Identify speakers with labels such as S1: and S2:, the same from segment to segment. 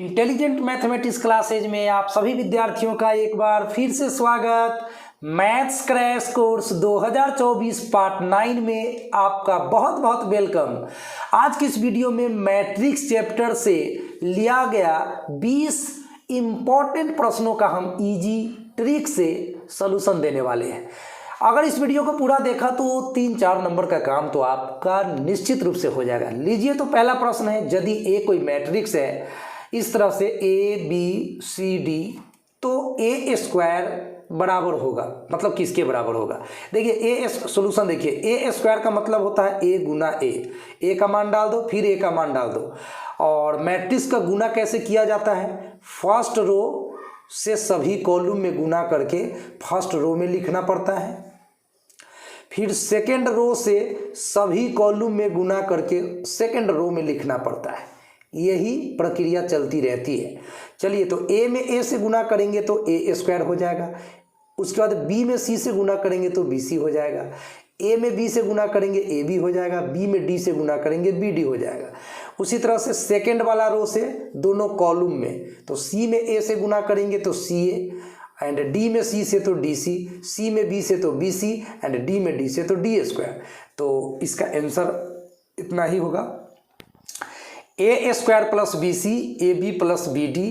S1: Intelligent mathematics classes में आप सभी विद्यार्थियों का एक बार फिर से स्वागत। मैथ्स क्रैश कोर्स 2024 पार्ट 9 में आपका बहुत बहुत वेलकम। आज की इस वीडियो में मैट्रिक्स चैप्टर से लिया गया 20 इम्पॉर्टेंट प्रश्नों का हम इजी ट्रिक से सलूशन देने वाले हैं। अगर इस वीडियो को पूरा देखा तो 3-4 नंबर का काम तो आपका निश्चित रूप से हो जाएगा। लीजिए, तो पहला प्रश्न है, यदि ए कोई मैट्रिक्स है इस तरह से ABCD तो ए स्क्वायर बराबर होगा, मतलब किसके बराबर होगा। देखिए ए सोल्यूशन देखिए, ए स्क्वायर का मतलब होता है ए गुना ए का मान डाल दो, फिर ए का मान डाल दो। और मैट्रिक्स का गुना कैसे किया जाता है, फर्स्ट रो से सभी कॉलम में गुना करके फर्स्ट रो में लिखना पड़ता है, फिर सेकेंड रो से सभी कॉलम में गुना करके सेकेंड रो में लिखना पड़ता है। यही प्रक्रिया चलती रहती है। चलिए, तो ए में ए से गुना करेंगे तो ए स्क्वायर हो जाएगा, उसके बाद बी में सी से गुना करेंगे तो BC हो जाएगा, ए में बी से गुना करेंगे AB हो जाएगा, बी में डी से गुना करेंगे BD हो जाएगा। उसी तरह से सेकेंड वाला रो से दोनों कॉलम में, तो सी में ए से गुना करेंगे तो CA, एंड डी में सी से तो DC, सी में बी से तो BC, एंड डी में डी से तो D स्क्वायर। तो इसका आंसर इतना ही होगा, A square plus BC, AB plus BD,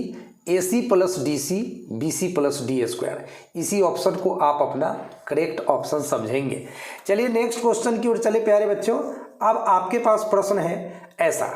S1: AC plus DC, BC plus D square. इसी ऑप्शन को आप अपना करेक्ट ऑप्शन समझेंगे। चलिए नेक्स्ट क्वेश्चन की ओर चले प्यारे बच्चों। अब आपके पास प्रश्न है ऐसा,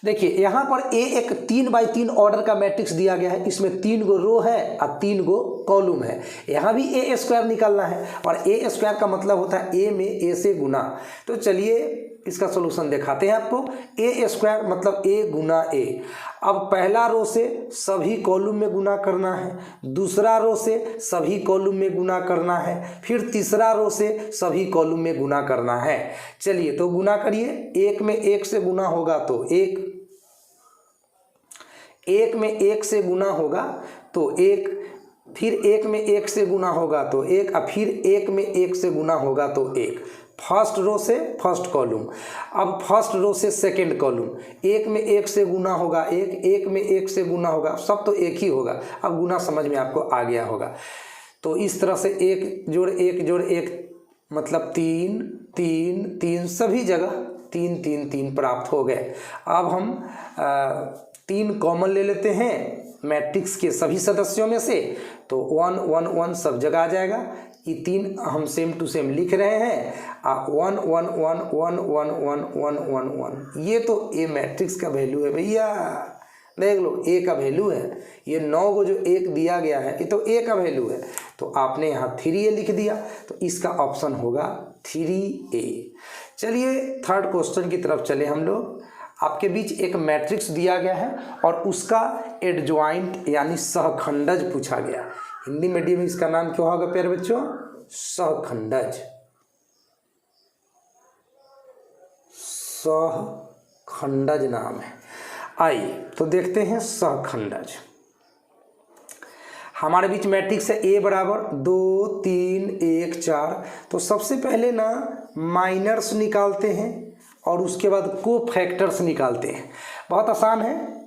S1: देखिए यहाँ पर ए एक 3x3 ऑर्डर का मैट्रिक्स दिया गया है, इसमें 3 गो रो है और 3 गो कॉलम है। यहाँ भी ए स्क्वायर निकालना है, और ए स्क्वायर का मतलब होता है ए में ए से गुना। तो चलिए इसका सलूशन दिखाते हैं आपको। ए स्क्वायर मतलब ए गुना ए। अब पहला रो से सभी कॉलम में गुना करना है, दूसरा रो से सभी कॉलम में गुना करना है, फिर तीसरा रो से सभी कॉलम में गुना करना है। चलिए तो गुना करिए। एक में एक से गुना होगा तो एक में एक से गुना होगा तो एक, फिर एक में एक से गुना होगा तो एक, और फिर एक में एक से गुना होगा तो एक। फर्स्ट रो से फर्स्ट कॉलम, अब फर्स्ट रो से सेकंड कॉलम, एक में एक से गुना होगा एक में एक से गुना होगा, सब तो एक ही होगा। अब गुना समझ में आपको आ गया होगा। तो इस तरह से एक जोड़ एक मतलब 3 3 3, सभी जगह 3 3 3 प्राप्त हो गए। अब हम 3 कॉमन ले लेते हैं मैट्रिक्स के सभी सदस्यों में से, तो 1 1 1 सब जगह आ जाएगा। ये 3 हम सेम टू सेम लिख रहे हैं, 1 1 1 1 1 1 1 1 1। ये तो ए मैट्रिक्स का वैल्यू है भैया, देख लो ए का वैल्यू है। ये 9 को जो 1 दिया गया है ये तो ए का वैल्यू है, तो आपने यहाँ 3A लिख दिया, तो इसका ऑप्शन होगा 3A। चलिए थर्ड क्वेश्चन की तरफ चले हम लोग। आपके बीच एक मैट्रिक्स दिया गया है और उसका एडजॉइंट यानी सहखंडज पूछा गया। हिंदी मीडियम में इसका नाम क्या होगा प्यारे बच्चों, सहखंडज। सहखंडज नाम है। आइए तो देखते हैं सहखंडज। हमारे बीच मैट्रिक्स है A बराबर 2 3 1 4। तो सबसे पहले ना माइनर्स निकालते हैं और उसके बाद कोफैक्टर्स निकालते हैं। बहुत आसान है।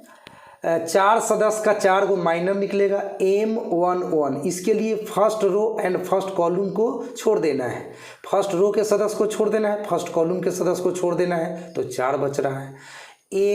S1: 4 सदस्य का 4 गो माइनर निकलेगा, M11। इसके लिए first row and first column को छोड़ देना है, फर्स्ट रो के सदस्य को छोड़ देना है, फर्स्ट कॉलम के सदस्य को छोड़ देना है, तो 4 बच रहा है।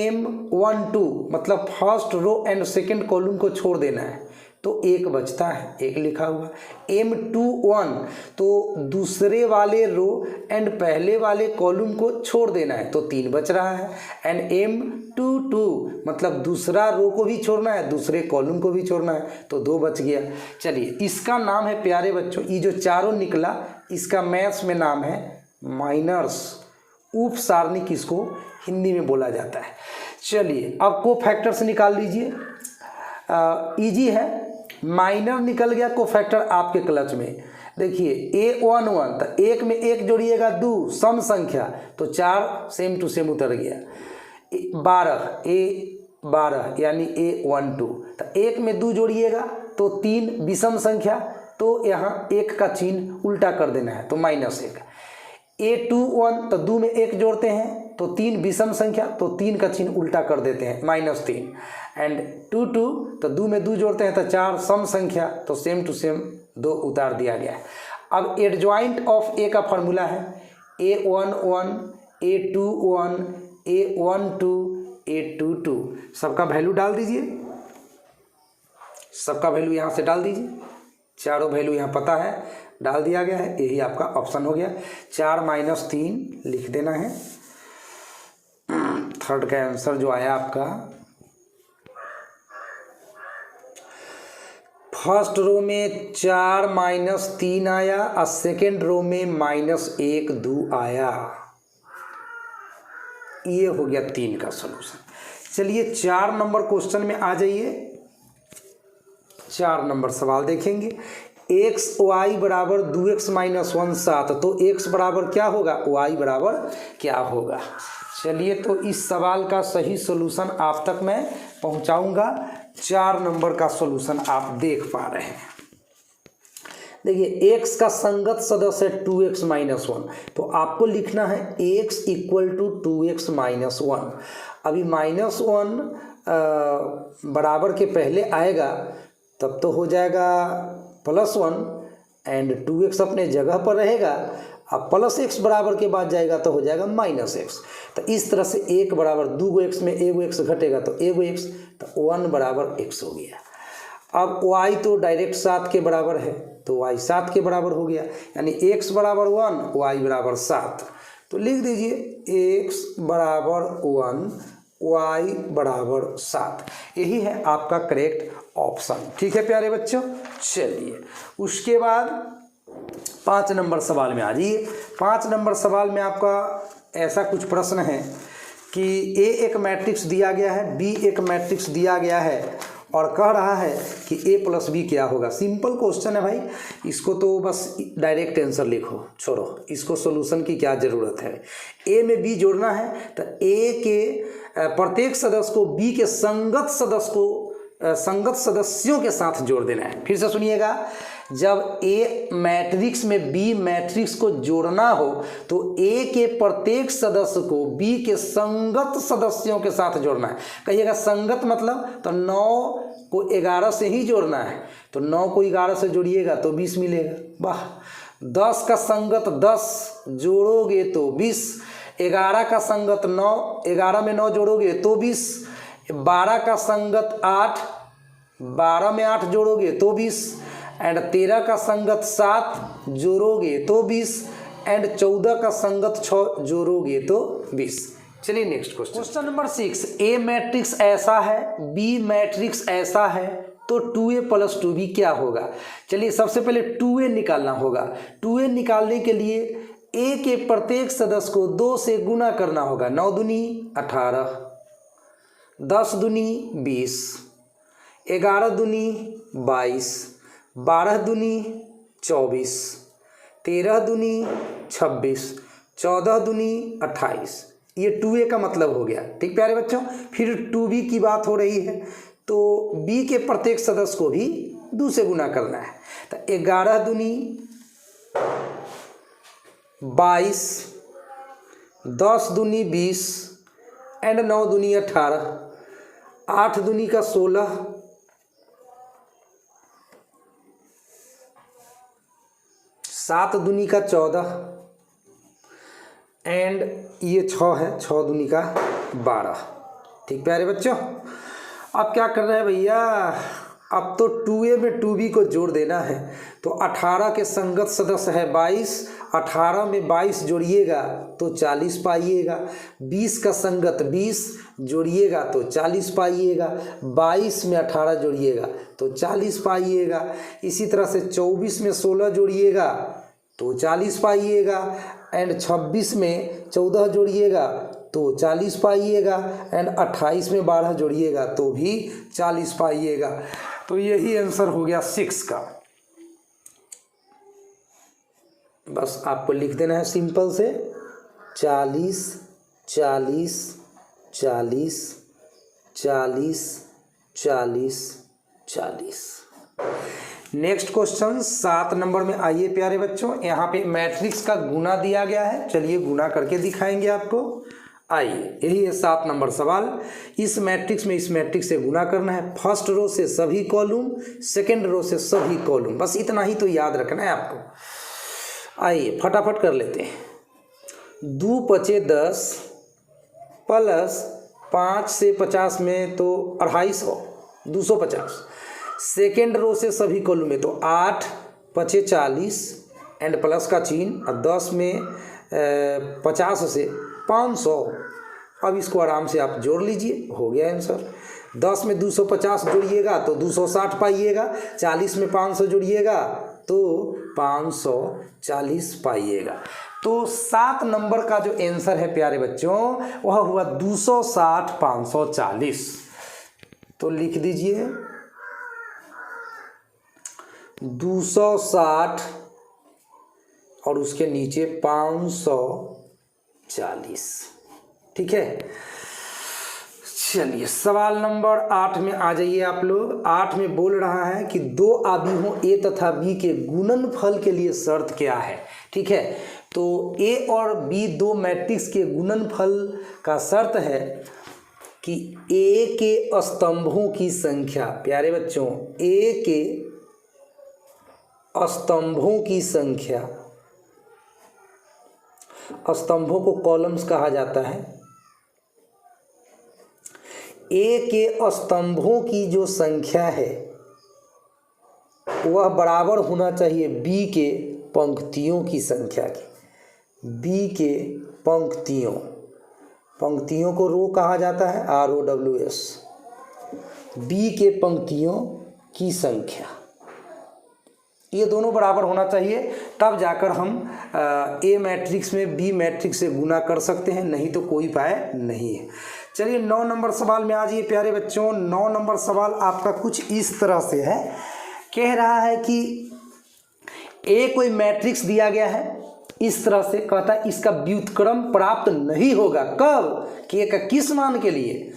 S1: M12 मतलब first row and second column को छोड़ देना है, तो 1 बचता है, 1 लिखा हुआ। M21 तो दूसरे वाले रो एंड पहले वाले कॉलम को छोड़ देना है, तो 3 बच रहा है। एंड M22 मतलब दूसरा रो को भी छोड़ना है, दूसरे कॉलम को भी छोड़ना है, तो 2 बच गया। चलिए इसका नाम है प्यारे बच्चों, ये जो चारों निकला इसका मैथ्स में नाम है माइनर्स। उप सारणिक इसको हिंदी में बोला जाता है। चलिए अब कोफैक्टर्स निकाल लीजिए, इजी है। माइनर निकल गया, कोफैक्टर आपके क्लच में। देखिए A11 तो 1 में 1 जोड़िएगा 2, सम संख्या, तो 4 सेम टू सेम उतर गया। 12 यानी A12 तो 1 में 2 जोड़िएगा तो 3, विषम संख्या, तो यहाँ 1 का चिन्ह उल्टा कर देना है, तो -1। A21 तो 2 में 1 जोड़ते हैं तो 3 विषम संख्या, तो 3 का चिन्ह उल्टा कर देते हैं -3 एंड 2 2 तो 2 में 2 जोड़ते हैं तो 4 सम संख्या, तो सेम टू सेम 2 उतार दिया गया है। अब एडजॉइंट ऑफ ए का फॉर्मूला है A11 A21 A12 A22, सबका वैल्यू डाल दीजिए, सबका वैल्यू यहाँ से डाल दीजिए, चारों वैल्यू यहाँ पता है, डाल दिया गया है, यही आपका ऑप्शन हो गया। 4 - 3 लिख देना है। थर्ड का आंसर जो आया आपका, फर्स्ट रो में 4 - 3 आया और सेकेंड रो में -1 2 आया, ये हो गया 3 का सलूशन। चलिए 4 नंबर क्वेश्चन में आ जाइए। 4 नंबर सवाल देखेंगे। x y बराबर 2x - 1 7, तो x बराबर क्या होगा, y बराबर क्या होगा। चलिए तो इस सवाल का सही सलूशन आप तक मैं पहुंचाऊंगा। 4 नंबर का सलूशन आप देख पा रहे हैं। देखिए x का संगत सदस्य है 2x - 1, तो आपको लिखना है x = 2x - 1। अभी -1 बराबर के पहले आएगा तब तो हो जाएगा +1 एंड 2x अपने जगह पर रहेगा, अब +x बराबर के बाद जाएगा तो हो जाएगा -x। तो इस तरह से 1 बराबर 2x में 1x घटेगा तो 1x, तो 1 बराबर x हो गया। अब y तो डायरेक्ट 7 के बराबर है, तो y 7 के बराबर हो गया, यानी x बराबर 1 y बराबर 7। तो लिख दीजिए x बराबर 1 y बराबर 7, यही है आपका करेक्ट ऑप्शन। ठीक है प्यारे बच्चों, चलिए उसके बाद 5 नंबर सवाल में आ जाइए। 5 नंबर सवाल में आपका ऐसा कुछ प्रश्न है कि A एक मैट्रिक्स दिया गया है, B एक मैट्रिक्स दिया गया है और कह रहा है कि A + B क्या होगा। सिंपल क्वेश्चन है भाई, इसको तो बस डायरेक्ट आंसर लिखो, छोड़ो इसको सॉल्यूशन की क्या ज़रूरत है। A में B जोड़ना है तो A के प्रत्येक सदस्य को B के संगत सदस्यों के साथ जोड़ देना है। फिर से सुनिएगा, जब A मैट्रिक्स में B मैट्रिक्स को जोड़ना हो तो A के प्रत्येक सदस्य को B के संगत सदस्यों के साथ जोड़ना है। कहिएगा संगत मतलब, तो 9 को 11 से ही जोड़ना है, तो 9 को 11 से जोड़िएगा तो 20 मिलेगा। वाह। 10 का संगत 10 जोड़ोगे तो 20, 11 का संगत 9, 11 में 9 जोड़ोगे तो 20, 12 का संगत 8, 12 में 8 जोड़ोगे तो 20 एंड 13 का संगत 7 जोड़ोगे तो 20 एंड 14 का संगत 6 जोड़ोगे तो 20। चलिए next question number 6। A matrix ऐसा है, B मैट्रिक्स ऐसा है, तो 2A + 2B क्या होगा। चलिए सबसे पहले 2A निकालना होगा। 2A निकालने के लिए A के प्रत्येक सदस्य को 2 से गुना करना होगा। 9 दूनी 18, 10 दूनी 20, 11 दूनी 22, 12 दूनी 24, 13 दूनी 26, 14 दूनी 28। ये 2A का मतलब हो गया। ठीक प्यारे बच्चों, फिर 2B की बात हो रही है, तो B के प्रत्येक सदस्य को भी 2 से गुना करना है। तो 11 दूनी 22, 10 दूनी 20 एंड 9 दूनी 18, 8 दूनी का 16, 7 दूनी का 14 एंड ये 6 है, 6 दूनी का 12। ठीक प्यारे बच्चों, अब क्या कर रहे हैं भैया, अब तो 2A में 2B को जोड़ देना है। तो 18 के संगत सदस्य है 22, 18 में 22 जोड़िएगा तो 40 पाइएगा, 20 का संगत 20 जोड़िएगा तो 40 पाइएगा, 22 में 18 जोड़िएगा तो 40 पाइएगा। इसी तरह से 24 में 16 जोड़िएगा तो 40 पाइएगा एंड 26 में 14 जोड़िएगा तो 40 पाइएगा एंड 28 में 12 जोड़िएगा तो भी 40 पाइएगा। तो यही आंसर हो गया 6 का। बस आपको लिख देना है सिंपल से 40 40 40 40 40 40। नेक्स्ट क्वेश्चन 7 नंबर में आइए प्यारे बच्चों। यहाँ पे मैट्रिक्स का गुना दिया गया है, चलिए गुना करके दिखाएंगे आपको। आइए, यही है 7 नंबर सवाल। इस मैट्रिक्स में इस मैट्रिक्स से गुना करना है। फर्स्ट रो से सभी कॉलम, सेकंड रो से सभी कॉलम, बस इतना ही तो याद रखना है आपको। आइए फटाफट कर लेते हैं। 2 पचे 10 प्लस 5 से 50 में तो 250, 250। सेकेंड रो से सभी कॉलम में तो 8 पचे 40 एंड प्लस का चिन्ह, और 10 में 50 से 500। अब इसको आराम से आप जोड़ लीजिए, हो गया आंसर। 10 में 250 जोड़िएगा तो 260 पाइएगा, 40 में 500 जोड़िएगा तो 540 पाइएगा। तो 7 नंबर का जो आंसर है प्यारे बच्चों वह हुआ 260 540। तो लिख दीजिए 260 और उसके नीचे 540। ठीक है, चलिए सवाल नंबर 8 में आ जाइए आप लोग। 8 में बोल रहा है कि 2 आव्यूहों ए तथा बी के गुणनफल के लिए शर्त क्या है। ठीक है, तो ए और बी 2 मैट्रिक्स के गुणनफल का शर्त है कि ए के स्तंभों की संख्या, प्यारे बच्चों ए के स्तंभों की संख्या, स्तंभों को कॉलम्स कहा जाता है, ए के स्तंभों की जो संख्या है वह बराबर होना चाहिए बी के पंक्तियों की संख्या की। बी के पंक्तियों को रो कहा जाता है, ROWS। बी के पंक्तियों की संख्या, ये दोनों बराबर होना चाहिए, तब जाकर हम ए मैट्रिक्स में बी मैट्रिक्स से गुना कर सकते हैं, नहीं तो कोई उपाय नहीं है। चलिए 9 नंबर सवाल में आ जाइए प्यारे बच्चों। 9 नंबर सवाल आपका कुछ इस तरह से है, कह रहा है कि ए कोई मैट्रिक्स दिया गया है, इस तरह से कहता है इसका व्युत्क्रम प्राप्त नहीं होगा। कब? कि का किस मान के लिए?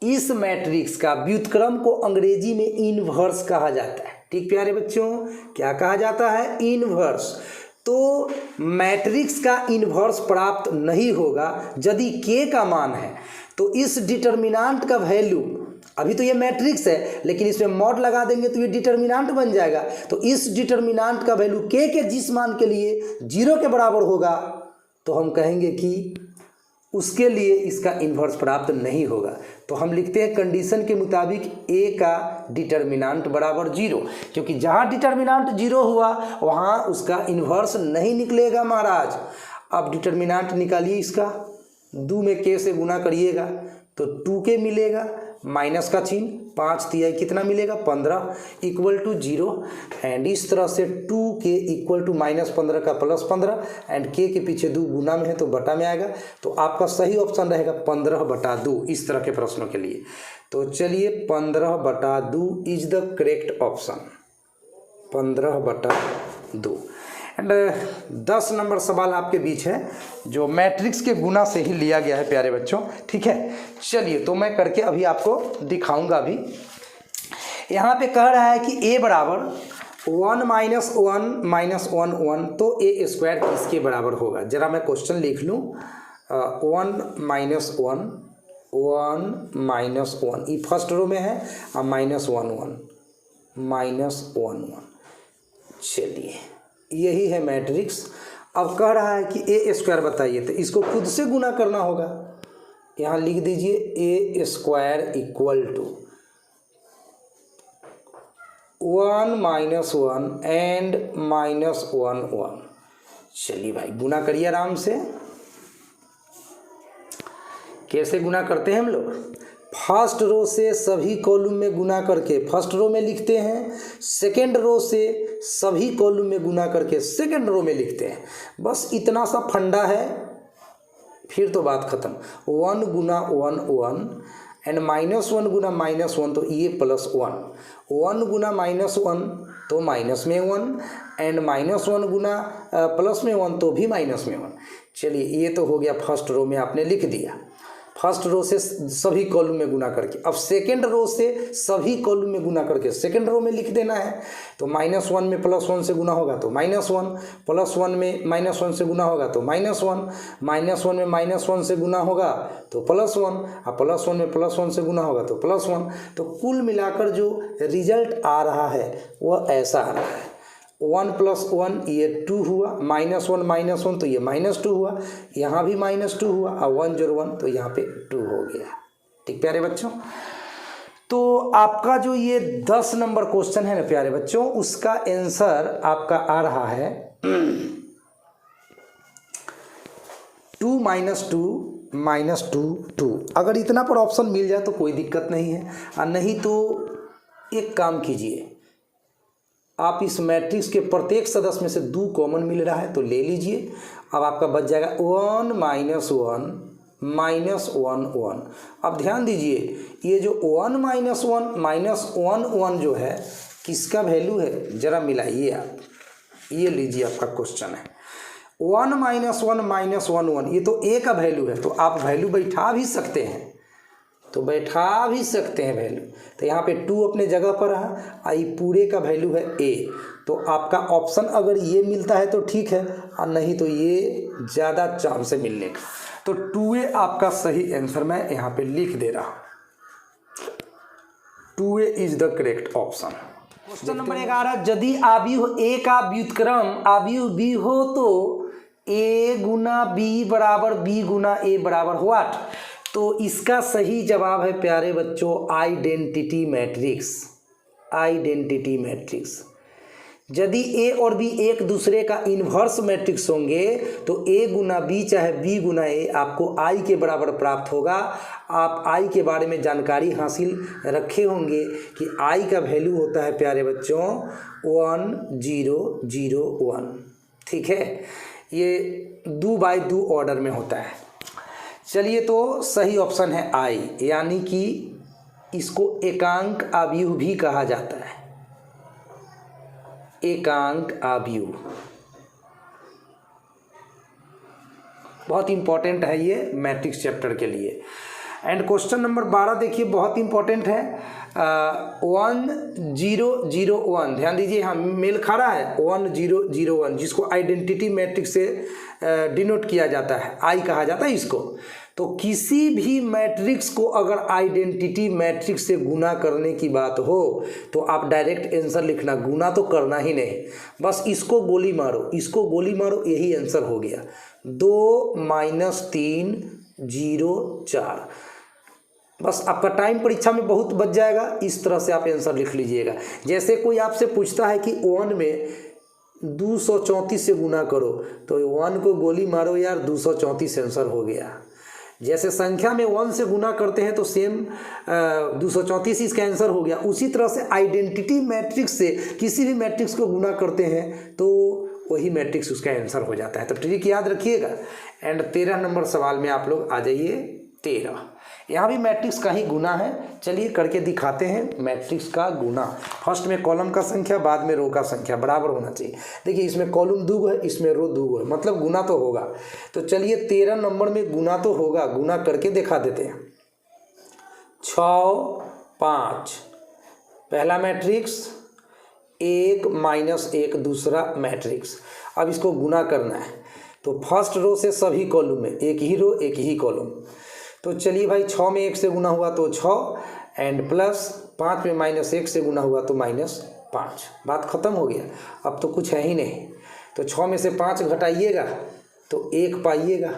S1: इस मैट्रिक्स का व्युत्क्रम को अंग्रेजी में इनवर्स कहा जाता है। ठीक प्यारे बच्चों, क्या कहा जाता है? इनवर्स। तो मैट्रिक्स का इनवर्स प्राप्त नहीं होगा यदि के का मान है तो इस डिटर्मिनेंट का वैल्यू, अभी तो ये मैट्रिक्स है लेकिन इसमें मॉड लगा देंगे तो ये डिटर्मिनेंट बन जाएगा। तो इस डिटर्मिनेंट का वैल्यू के जिस मान के लिए 0 के बराबर होगा तो हम कहेंगे कि उसके लिए इसका इन्वर्स प्राप्त नहीं होगा। तो हम लिखते हैं कंडीशन के मुताबिक ए का डिटर्मिनेंट बराबर 0, क्योंकि जहाँ डिटर्मिनेंट 0 हुआ वहाँ उसका इन्वर्स नहीं निकलेगा महाराज। अब डिटर्मिनेंट निकालिए इसका, 2 में के से गुना करिएगा तो 2k मिलेगा, माइनस का चिन्ह, 5 तिहाई कितना मिलेगा? 15 इक्वल टू 0। एंड इस तरह से 2k इक्वल टू -15 का +15 एंड k के पीछे 2 गुना में है तो बटा में आएगा। तो आपका सही ऑप्शन रहेगा 15/2 इस तरह के प्रश्नों के लिए। तो चलिए 15/2 is the correct option, 15/2। And 10 number सवाल आपके बीच है जो मैट्रिक्स के गुना से ही लिया गया है प्यारे बच्चों। ठीक है, चलिए तो मैं करके अभी आपको दिखाऊंगा। अभी यहाँ पे कह रहा है कि a बराबर 1 - 1 - 1 1, तो a स्क्वायर किसके बराबर होगा? जरा मैं क्वेश्चन लिख लूँ। 1 - 1 1 - 1 ये फर्स्ट रो में है, और -1 1 -1 चलिए यही है मैट्रिक्स। अब कह रहा है कि ए स्क्वायर बताइए, तो इसको खुद से गुना करना होगा। यहाँ लिख दीजिए a square equal to 1 - 1 and -1 1। चलिए भाई गुना करिए आराम से। कैसे गुना करते हैं हम लोग? फर्स्ट रो से सभी कॉलम में गुना करके फर्स्ट रो में लिखते हैं, सेकेंड रो से सभी कॉलम में गुना करके सेकेंड रो में लिखते हैं। बस इतना सा फंडा है, फिर तो बात खत्म। 1 गुना 1 1 एंड -1 गुना -1 तो ये +1, 1 गुना -1 तो माइनस में 1 एंड -1 गुना प्लस में 1 तो भी माइनस में 1। चलिए ये तो हो गया फर्स्ट रो में आपने लिख दिया। फर्स्ट रो से सभी कॉलम में गुना करके। अब सेकेंड रो से सभी कॉलम में गुना करके सेकेंड रो में लिख देना है। तो -1 में +1 से गुना होगा तो -1, +1 में -1 से गुना होगा तो -1, -1 में -1 से गुना होगा तो +1, और +1 में +1 से गुना होगा तो +1। तो कुल मिलाकर जो रिजल्ट आ रहा है वह ऐसा आ रहा है, 1 + 1 ये 2 हुआ, -1 तो ये -2 हुआ, यहाँ भी -2 हुआ, और 1 जोड़ 1 तो यहाँ पे 2 हो गया। ठीक प्यारे बच्चों, तो आपका जो ये 10 नंबर क्वेश्चन है ना प्यारे बच्चों, उसका आंसर आपका आ रहा है 2 - 2 - 2 2। अगर इतना पर ऑप्शन मिल जाए तो कोई दिक्कत नहीं है, और नहीं तो एक काम कीजिए, आप इस मैट्रिक्स के प्रत्येक सदस्य में से 2 कॉमन मिल रहा है तो ले लीजिए। अब आपका बच जाएगा 1 - 1 - 1 1। अब ध्यान दीजिए, ये जो 1 - 1 - 1 1 जो है किसका वैल्यू है, जरा मिलाइए आप। ये लीजिए आपका क्वेश्चन है 1 - 1 - 1 1, ये तो a का वैल्यू है, तो आप वैल्यू बैठा भी सकते हैं, वैल्यू। तो यहाँ पे 2 अपने जगह पर है, आई पूरे का वैल्यू है a। तो आपका ऑप्शन अगर ये मिलता है तो ठीक है, और नहीं तो ये ज़्यादा चांस है मिलने का। तो 2a आपका सही आंसर मैं यहाँ पे लिख दे रहा हूँ, 2a is the correct option. Question number 11, यदि आव्यूह a का व्युत्क्रम आव्यूह b हो तो a गुना b बराबर b गुना a बराबर व्हाट। तो इसका सही जवाब है प्यारे बच्चों आइडेंटिटी मैट्रिक्स। यदि a और b एक दूसरे का इन्वर्स मैट्रिक्स होंगे तो a गुना b चाहे b गुना a आपको i के बराबर प्राप्त होगा। आप i के बारे में जानकारी हासिल रखे होंगे कि i का वैल्यू होता है प्यारे बच्चों 1 0 0 1। ठीक है, ये 2/2 ऑर्डर में होता है। चलिए, तो सही ऑप्शन है आई, यानी कि इसको एकांक आव्यूह भी कहा जाता है, एकांक आव्यूह। बहुत इंपॉर्टेंट है ये मैट्रिक्स चैप्टर के लिए। एंड क्वेश्चन नंबर 12 देखिए, बहुत इंपॉर्टेंट है, 1 0 0 1। ध्यान दीजिए, यहाँ मेल खा रहा है 1 0 0 1, जिसको आइडेंटिटी मैट्रिक्स से डिनोट किया जाता है, आई कहा जाता है इसको। तो किसी भी मैट्रिक्स को अगर आइडेंटिटी मैट्रिक्स से गुना करने की बात हो तो आप डायरेक्ट आंसर लिखना, गुना तो करना ही नहीं, बस इसको गोली मारो, यही आंसर हो गया। 2 - 3 0 4। बस आपका टाइम परीक्षा में बहुत बच जाएगा, इस तरह से आप आंसर लिख लीजिएगा। जैसे कोई आपसे पूछता है कि 1 में 234 से गुना करो, तो 1 को गोली मारो यार, 234 आंसर हो गया। जैसे संख्या में 1 से गुना करते हैं तो सेम 234 इसका आंसर हो गया। उसी तरह से आइडेंटिटी मैट्रिक्स से किसी भी मैट्रिक्स को गुना करते हैं तो वही मैट्रिक्स उसका आंसर हो जाता है। तो ट्रिक याद रखिएगा। एंड 13 नंबर सवाल में आप लोग आ जाइए। 13, यहाँ भी मैट्रिक्स का ही गुना है। चलिए करके दिखाते हैं मैट्रिक्स का गुना। फर्स्ट में कॉलम का संख्या, बाद में रो का संख्या बराबर होना चाहिए। देखिए, इसमें कॉलम 2 है, इसमें रो 2 है, मतलब गुना तो होगा। तो चलिए 13 नंबर में गुना तो होगा, गुना करके दिखा देते हैं। 6 5 पहला मैट्रिक्स, 1 - 1 दूसरा मैट्रिक्स। अब इसको गुना करना है तो फर्स्ट रो से सभी कॉलम में एक ही रो एक ही कॉलम। तो चलिए भाई, 6 में 1 से गुना हुआ तो 6, एंड प्लस 5 में -1 से गुना हुआ तो -5। बात खत्म हो गया, अब तो कुछ है ही नहीं। तो 6 में से 5 घटाइएगा तो 1 पाइएगा,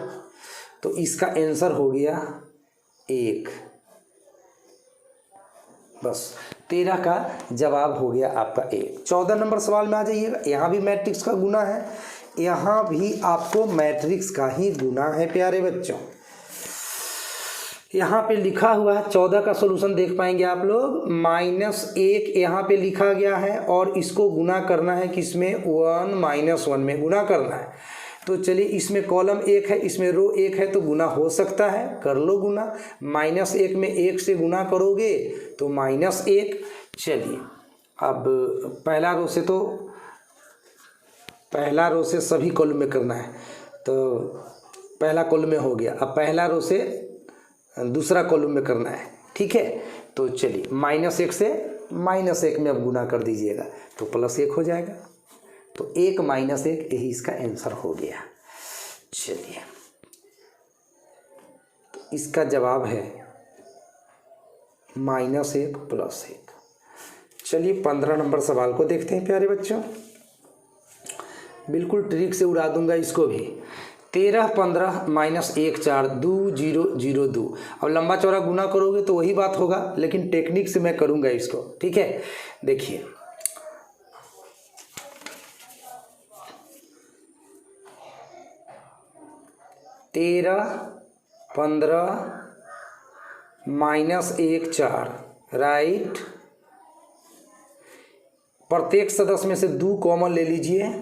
S1: तो इसका आंसर हो गया 1। बस 13 का जवाब हो गया आपका 1। 14 नंबर सवाल में आ जाइएगा। यहाँ भी मैट्रिक्स का गुना है, यहाँ भी आपको मैट्रिक्स का ही गुना है प्यारे बच्चों। यहाँ पे लिखा हुआ है 14 का सॉल्यूशन देख पाएंगे आप लोग। -1 यहाँ पे लिखा गया है और इसको गुना करना है किसमें, 1 - 1 में गुना करना है। तो चलिए, इसमें कॉलम 1 है, इसमें रो 1 है, तो गुना हो सकता है, कर लो गुना। -1 में 1 से गुना करोगे तो -1। चलिए, अब पहला रो से सभी कॉलम में करना है, तो पहला कॉलम में हो गया। अब पहला रो से दूसरा कॉलम में करना है, ठीक है। तो चलिए -1 से -1 में अब गुना कर दीजिएगा तो +1 हो जाएगा। तो 1 -1 यही इसका आंसर हो गया। चलिए तो इसका जवाब है -1 + 1। चलिए 15 नंबर सवाल को देखते हैं प्यारे बच्चों। बिल्कुल ट्रिक से उड़ा दूंगा इसको भी। 13 15 -1 4 2 0 0 2। अब लंबा चौड़ा गुना करोगे तो वही बात होगा, लेकिन टेक्निक से मैं करूंगा इसको, ठीक है। देखिए 13 15 -1 4, राइट। प्रत्येक सदस्य में से 2 कॉमन ले लीजिए।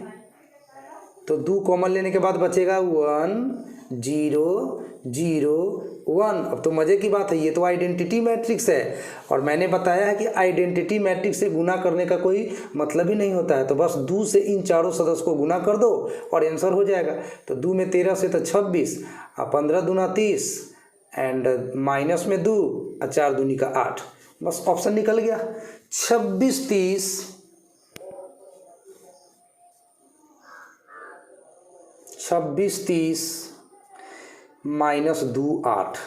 S1: तो 2 कॉमन लेने के बाद बचेगा 1 0 0 1। अब तो मज़े की बात है, ये तो आइडेंटिटी मैट्रिक्स है, और मैंने बताया है कि आइडेंटिटी मैट्रिक्स से गुना करने का कोई मतलब ही नहीं होता है। तो बस 2 से इन चारों सदस्य को गुना कर दो और आंसर हो जाएगा। तो 2 में 13 से तो 26, 15 दूना 30, एंड माइनस में 2 और 4 दूनी का 8। बस ऑप्शन निकल गया 26 30 26 30 -2 8।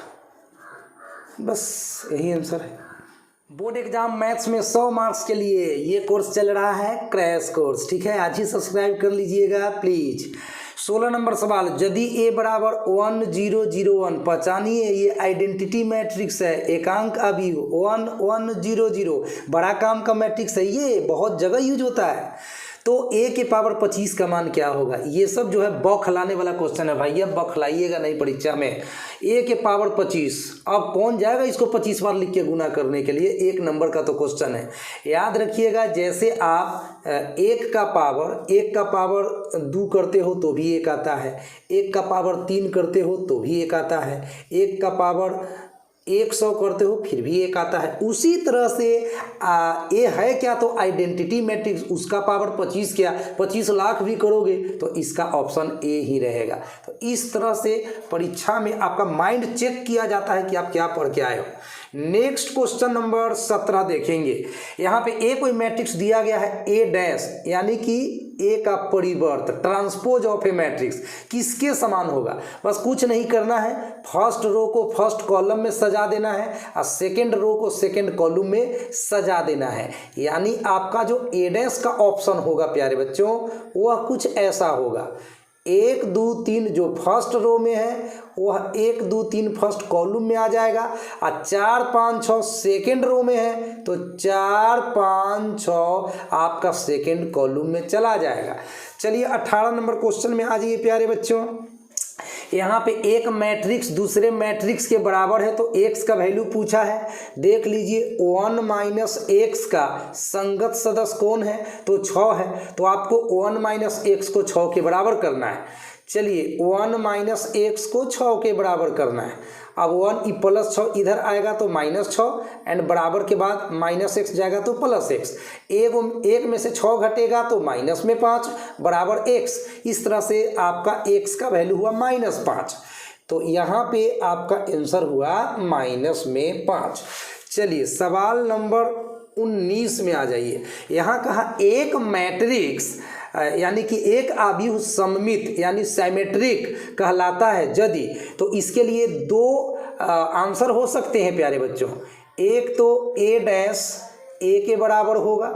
S1: बस यही आंसर है। बोर्ड एग्जाम मैथ्स में 100 मार्क्स के लिए ये कोर्स चल रहा है, क्रैश कोर्स, ठीक है। आज ही सब्सक्राइब कर लीजिएगा प्लीज। 16 नंबर सवाल, यदि a बराबर 1 0 0 1, पहचानिए ये आइडेंटिटी मैट्रिक्स है, एकांक अवयव 1 1 0 0, बड़ा काम का मैट्रिक्स है, ये बहुत जगह यूज होता है। तो a के पावर 25 का मान क्या होगा? ये सब जो है बौखलाने वाला क्वेश्चन है भाई, अब बौखलाइएगा नहीं परीक्षा में। a के पावर 25, अब कौन जाएगा इसको 25 बार लिख के गुना करने के लिए? 1 नंबर का तो क्वेश्चन है, याद रखिएगा। जैसे आप 1 का पावर 2 करते हो तो भी 1 आता है, 1 का पावर 3 करते हो तो भी 1 आता है, 1 का पावर 100 करते हो फिर भी 1 आता है। उसी तरह से ये है क्या? तो आइडेंटिटी मैट्रिक्स, उसका पावर 25 क्या 25 लाख भी करोगे तो इसका ऑप्शन ए ही रहेगा। तो इस तरह से परीक्षा में आपका माइंड चेक किया जाता है कि आप क्या पढ़ के आए हो। नेक्स्ट क्वेश्चन नंबर 17 देखेंगे। यहाँ पे ए कोई मैट्रिक्स दिया गया है ए डैश, यानी कि ए का परिवर्त, ट्रांसपोज ऑफ ए मैट्रिक्स किसके समान होगा? बस कुछ नहीं करना है, फर्स्ट रो को फर्स्ट कॉलम में सजा देना है और सेकंड रो को सेकंड कॉलम में सजा देना है। यानी आपका जो ए डैश का ऑप्शन होगा प्यारे बच्चों, वह कुछ ऐसा होगा। 1 2 3 जो फर्स्ट रो में है वह 1 2 3 फर्स्ट कॉलम में आ जाएगा, और 4 5 6 सेकेंड रो में है तो 4 5 6 आपका सेकेंड कॉलम में चला जाएगा। चलिए 18 नंबर क्वेश्चन में आ जाइए प्यारे बच्चों। यहाँ पे एक मैट्रिक्स दूसरे मैट्रिक्स के बराबर है, तो x का वैल्यू पूछा है। देख लीजिए 1 - x का संगत सदस्य कौन है? तो 6 है। तो आपको 1 - x को 6 के बराबर करना है। चलिए 1 - x को 6 के बराबर करना है। अब 1 +6 इधर आएगा तो -6, एंड बराबर के बाद -x जाएगा तो +x। एक में से 6 घटेगा तो माइनस में 5 बराबर x। इस तरह से आपका x का वैल्यू हुआ -5। तो यहाँ पे आपका आंसर हुआ -5। चलिए सवाल नंबर 19 में आ जाइए। यहाँ कहा एक मैट्रिक्स यानी कि एक अवयव सममित यानी सिमेट्रिक कहलाता है यदि, तो इसके लिए 2 आंसर हो सकते हैं प्यारे बच्चों। एक तो a डैश a के बराबर होगा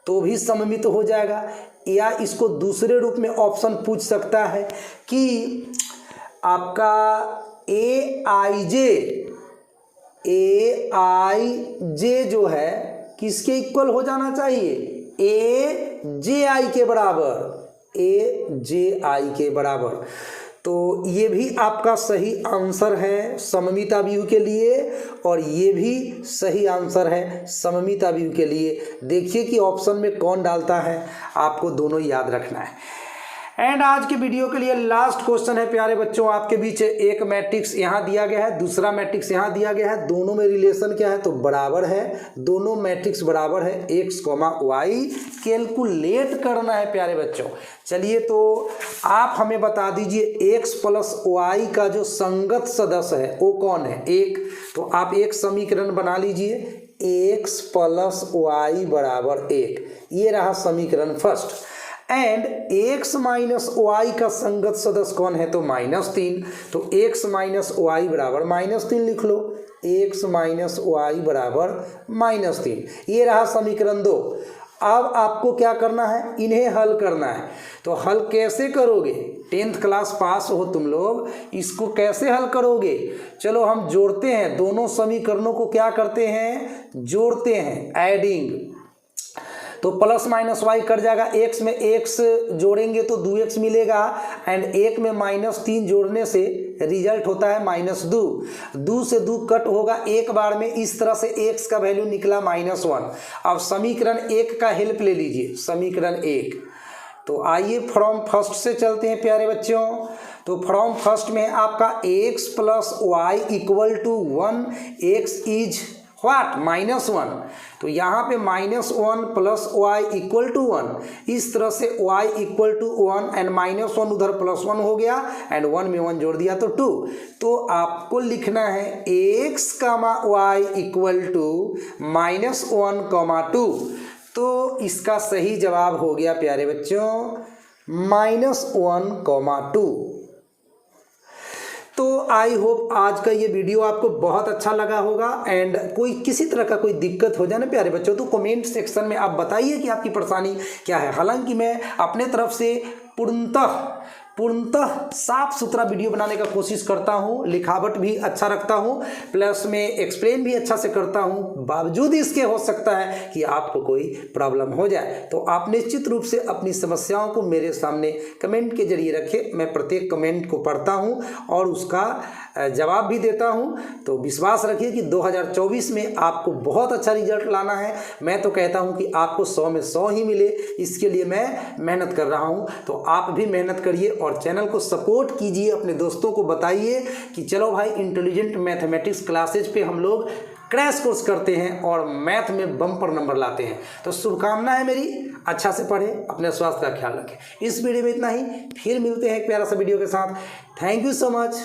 S1: तो भी सममित हो जाएगा, या इसको दूसरे रूप में ऑप्शन पूछ सकता है कि आपका aij जो है किसके इक्वल हो जाना चाहिए? aj के बराबर। तो ये भी आपका सही आंसर है सममित अवयव के लिए, और ये भी सही आंसर है सममित अवयव के लिए। देखिए कि ऑप्शन में कौन डालता है, आपको दोनों याद रखना है। एंड आज के वीडियो के लिए लास्ट क्वेश्चन है प्यारे बच्चों आपके बीच। एक मैट्रिक्स यहाँ दिया गया है, दूसरा मैट्रिक्स यहाँ दिया गया है, दोनों में रिलेशन क्या है तो बराबर है, दोनों मैट्रिक्स बराबर है, x, y कैलकुलेट करना है प्यारे बच्चों। चलिए तो आप हमें बता दीजिए x प्लस y का जो संगत सदस्य है वो कौन है, एक। तो आप एक समीकरण बना लीजिए, x प्लस y बराबर 1, ये रहा समीकरण first. And x minus y का संगत सदस्य कौन है तो -3, तो x माइनस वाई बराबर -3 लिख लो, x माइनस वाई बराबर -3, ये रहा समीकरण 2। अब आपको क्या करना है, इन्हें हल करना है। तो हल कैसे करोगे, 10th क्लास पास हो तुम लोग, इसको कैसे हल करोगे, चलो हम जोड़ते हैं, दोनों समीकरणों को क्या करते हैं, जोड़ते हैं, एडिंग। तो प्लस माइनस वाई कट जाएगा, x में x जोड़ेंगे तो 2x मिलेगा, एंड 1 में -3 जोड़ने से रिजल्ट होता है -2, 2 से 2 कट होगा एक बार में, इस तरह से x का वैल्यू निकला -1। अब समीकरण 1 का हेल्प ले लीजिए, समीकरण 1। तो आइए फ्रॉम फर्स्ट से चलते हैं प्यारे बच्चों। तो फ्रॉम फर्स्ट में आपका x plus y equal to 1, x is what -1, तो यहाँ पे -1 प्लस वाई इक्वल टू 1, इस तरह से y इक्वल टू 1 एंड -1 उधर +1 हो गया, एंड 1 में 1 जोड़ दिया तो 2। तो आपको लिखना है x, y इक्वल टू -1, 2। तो इसका सही जवाब हो गया प्यारे बच्चों -1, 2। तो आई होप आज का ये वीडियो आपको बहुत अच्छा लगा होगा। एंड कोई किसी तरह का कोई दिक्कत हो जाए ना प्यारे बच्चों, तो कमेंट सेक्शन में आप बताइए कि आपकी परेशानी क्या है। हालांकि मैं अपने तरफ से पूर्णतः साफ सुथरा वीडियो बनाने का कोशिश करता हूँ, लिखावट भी अच्छा रखता हूँ, प्लस में एक्सप्लेन भी अच्छा से करता हूँ। बावजूद इसके हो सकता है कि आपको कोई प्रॉब्लम हो जाए, तो आप निश्चित रूप से अपनी समस्याओं को मेरे सामने कमेंट के जरिए रखें। मैं प्रत्येक कमेंट को पढ़ता हूँ और उसका जवाब भी देता हूँ। तो विश्वास रखिए कि 2024 में आपको बहुत अच्छा रिजल्ट लाना है। मैं तो कहता हूँ कि आपको 100 में 100 ही मिले, इसके लिए मैं मेहनत कर रहा हूँ। तो आप भी मेहनत करिए और चैनल को सपोर्ट कीजिए, अपने दोस्तों को बताइए कि चलो भाई इंटेलिजेंट मैथमेटिक्स क्लासेज पे हम लोग क्रैश कोर्स करते हैं और मैथ में बम्पर नंबर लाते हैं। तो शुभकामना है मेरी, अच्छा से पढ़ें, अपने स्वास्थ्य का ख्याल रखें। इस वीडियो में इतना ही, फिर मिलते हैं एक प्यारा सा वीडियो के साथ। Thank you so much.